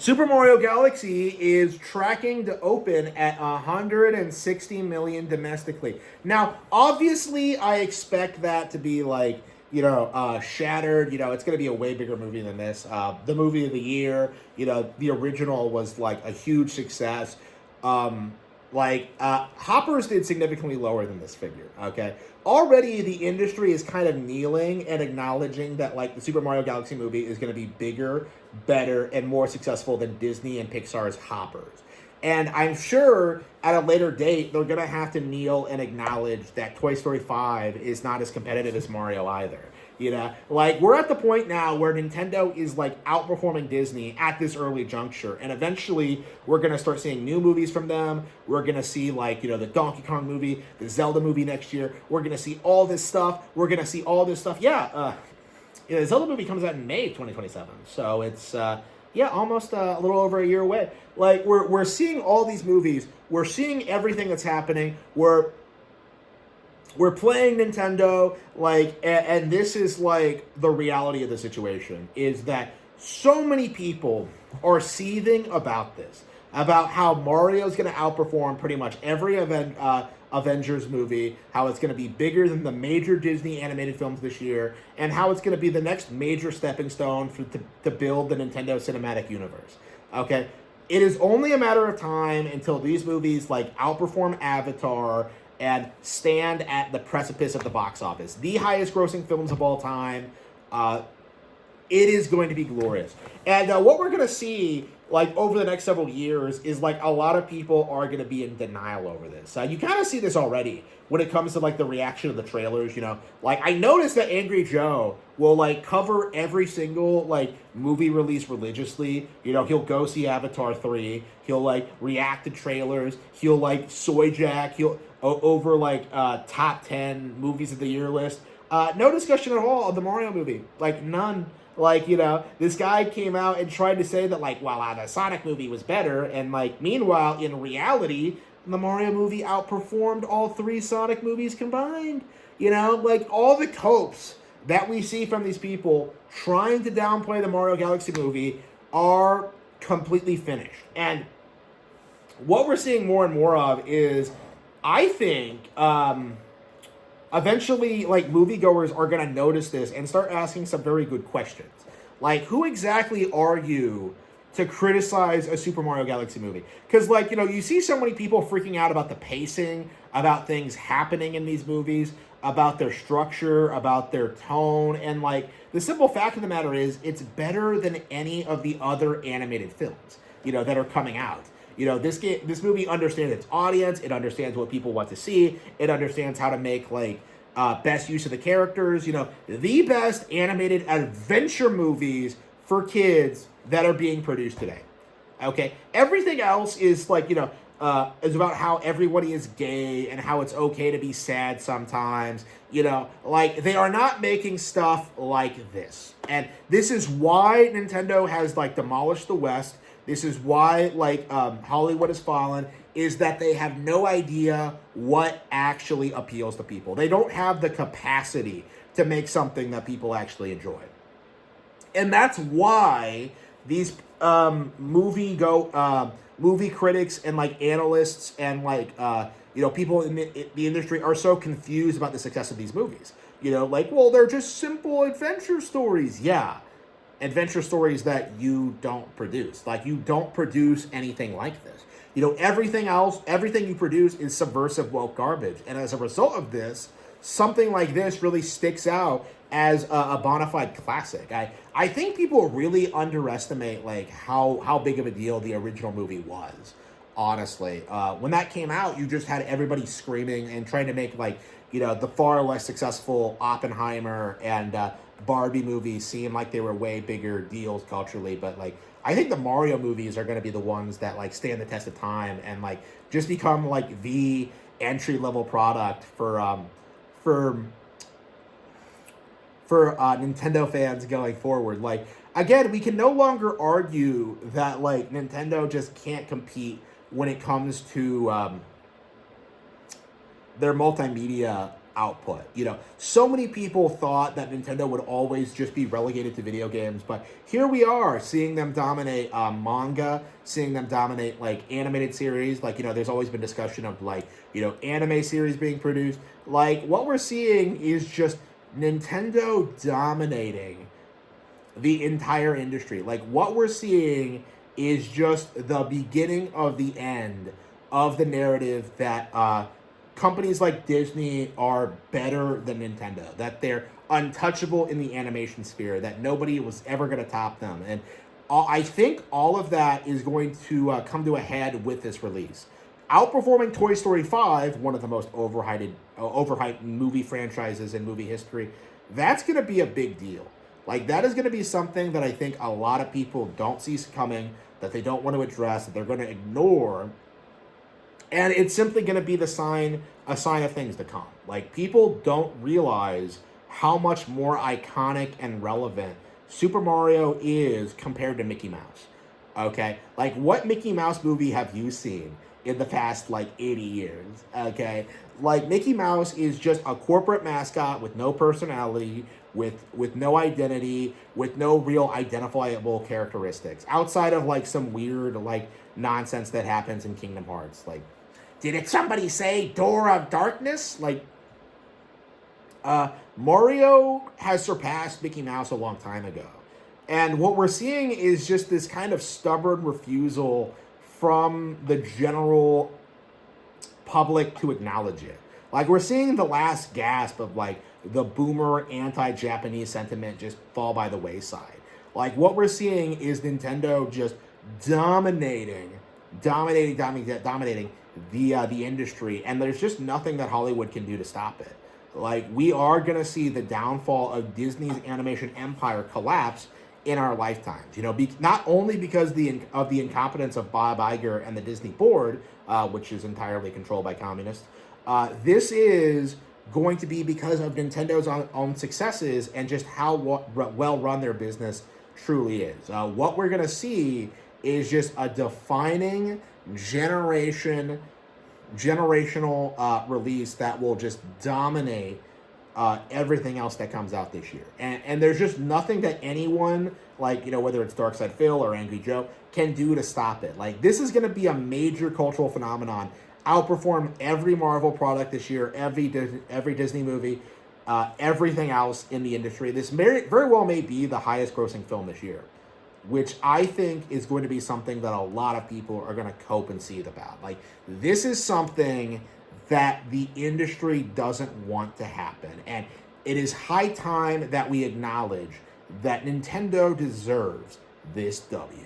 Super Mario Galaxy is tracking to open at 160 million domestically. Now, obviously, I expect that to be like, shattered. It's going to be a way bigger movie than this. The movie of the year, the original was like a huge success. Hoppers did significantly lower than this figure. Okay, already the industry is kind of kneeling and acknowledging that like the Super Mario Galaxy movie is going to be bigger, better, and more successful than Disney and Pixar's Hoppers. And I'm sure at a later date they're gonna have to kneel and acknowledge that Toy Story 5 is not as competitive as Mario either. Like we're at the point now where Nintendo is like outperforming Disney at this early juncture, and eventually we're gonna start seeing new movies from them. We're gonna see like the Donkey Kong movie, the Zelda movie next year. We're gonna see all this stuff. The Zelda movie comes out in May 2027, so it's almost a little over a year away. Like we're seeing all these movies. We're seeing everything that's happening. We're playing Nintendo, and this is like the reality of the situation is that so many people are seething about this, about how Mario's going to outperform pretty much every Avengers movie, how it's going to be bigger than the major Disney animated films this year, and how it's going to be the next major stepping stone to build the Nintendo Cinematic Universe. Okay, it is only a matter of time until these movies like outperform Avatar and stand at the precipice of the box office. The highest grossing films of all time. It is going to be glorious. And what we're going to see like over the next several years is like a lot of people are going to be in denial over this. You kind of see this already when it comes to like the reaction of the trailers, Like I noticed that Angry Joe will like cover every single like movie release religiously. He'll go see Avatar 3. He'll like react to trailers. He'll like soy jack. He'll over like top 10 movies of the year list. No discussion at all of the Mario movie. Like none. Like, this guy came out and tried to say that, like, the Sonic movie was better. And, like, meanwhile, in reality, the Mario movie outperformed all three Sonic movies combined. Like, all the copes that we see from these people trying to downplay the Mario Galaxy movie are completely finished. And what we're seeing more and more of is, I think, eventually, like, moviegoers are going to notice this and start asking some very good questions. Like, who exactly are you to criticize a Super Mario Galaxy movie? Because, like, you see so many people freaking out about the pacing, about things happening in these movies, about their structure, about their tone, and, like, the simple fact of the matter is it's better than any of the other animated films, that are coming out. This movie understands its audience. It understands what people want to see. It understands how to make like best use of the characters. The best animated adventure movies for kids that are being produced today. Okay, everything else is like is about how everybody is gay and how it's okay to be sad sometimes. Like they are not making stuff like this, and this is why Nintendo has like demolished the West. This is why, like, Hollywood has fallen, is that they have no idea what actually appeals to people. They don't have the capacity to make something that people actually enjoy. And that's why these movie critics and, like, analysts and, like, people in the industry are so confused about the success of these movies. They're just simple adventure stories. Yeah. Adventure stories that you don't produce. Like, you don't produce anything like this. Everything else, everything you produce is subversive woke garbage. And as a result of this, something like this really sticks out as a bona fide classic. I think people really underestimate, like, how big of a deal the original movie was, honestly. When that came out, you just had everybody screaming and trying to make, like, the far less successful Oppenheimer and Barbie movies seem like they were way bigger deals culturally, but like I think the Mario movies are going to be the ones that like stand the test of time and like just become like the entry level product for Nintendo fans going forward. Like again, we can no longer argue that like Nintendo just can't compete when it comes to their multimedia output. You know, so many people thought that Nintendo would always just be relegated to video games, but here we are seeing them dominate manga, seeing them dominate like animated series. Like, you know, there's always been discussion of like, you know, anime series being produced. Like, what we're seeing is just Nintendo dominating the entire industry. Like, what we're seeing is just the beginning of the end of the narrative that companies like Disney are better than Nintendo, that they're untouchable in the animation sphere, that nobody was ever going to top them. And I think all of that is going to come to a head with this release. Outperforming Toy Story 5, one of the most overhyped movie franchises in movie history, that's going to be a big deal. Like, that is going to be something that I think a lot of people don't see coming, that they don't want to address, that they're going to ignore. And it's simply going to be a sign of things to come. Like, people don't realize how much more iconic and relevant Super Mario is compared to Mickey Mouse. Okay? Like, what Mickey Mouse movie have you seen in the past, like, 80 years? Okay? Like, Mickey Mouse is just a corporate mascot with no personality, with no identity, with no real identifiable characteristics, outside of, like, some weird, like, nonsense that happens in Kingdom Hearts. Like, did somebody say Door of Darkness? Like, Mario has surpassed Mickey Mouse a long time ago. And what we're seeing is just this kind of stubborn refusal from the general public to acknowledge it. Like, we're seeing the last gasp of, like, the boomer anti-Japanese sentiment just fall by the wayside. Like, what we're seeing is Nintendo just dominating the industry, and there's just nothing that Hollywood can do to stop it. Like, we are going to see the downfall of Disney's animation empire collapse in our lifetimes. You know, not only because of the incompetence of Bob Iger and the Disney board, which is entirely controlled by communists. This is going to be because of Nintendo's own successes and just how well run their business truly is. What we're going to see is just a defining generational release that will just dominate everything else that comes out this year. And there's just nothing that anyone, like, you know, whether it's Darkside Phil or Angry Joe, can do to stop it. Like, this is going to be a major cultural phenomenon, outperform every Marvel product this year, every Disney movie, everything else in the industry. This very well may be the highest grossing film this year, which I think is going to be something that a lot of people are going to cope and seethe about. Like, this is something that the industry doesn't want to happen. And it is high time that we acknowledge that Nintendo deserves this W.